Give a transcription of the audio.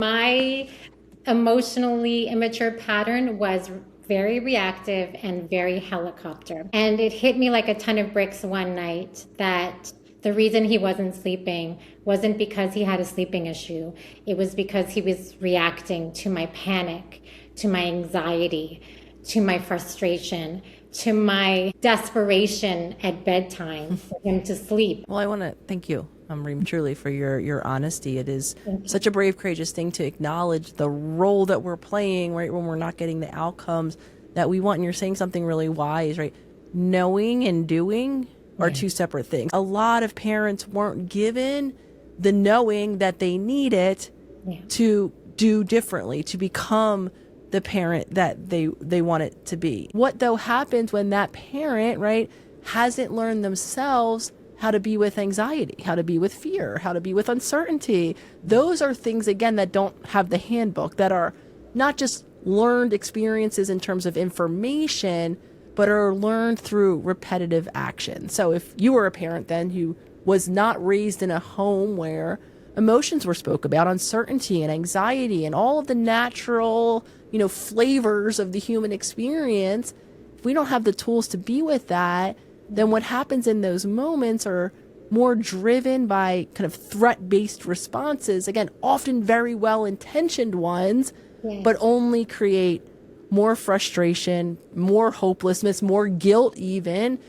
My emotionally immature pattern was very reactive and very helicopter. And it hit me like a ton of bricks one night that the reason he wasn't sleeping wasn't because he had a sleeping issue. It was because he was reacting to my panic, to my anxiety, to my frustration, to my desperation at bedtime for him to sleep. Well, I want to thank you, Reem, truly for your honesty. It is such a brave, courageous thing to acknowledge the role that we're playing, right, when we're not getting the outcomes that we want. And you're saying something really wise, right? Knowing and doing are two separate things. A lot of parents weren't given the knowing that they needed to do differently, to become the parent that they want it to be. What though happens when that parent, right, hasn't learned themselves how to be with anxiety, how to be with fear, how to be with uncertainty? Those are things, again, that don't have the handbook, that are not just learned experiences in terms of information, but are learned through repetitive action. So if you were a parent then who was not raised in a home where emotions were spoke about, uncertainty and anxiety and all of the natural, flavors of the human experience, if we don't have the tools to be with that, then what happens in those moments are more driven by kind of threat-based responses, again, often very well-intentioned ones, but only create more frustration, more hopelessness, more guilt even,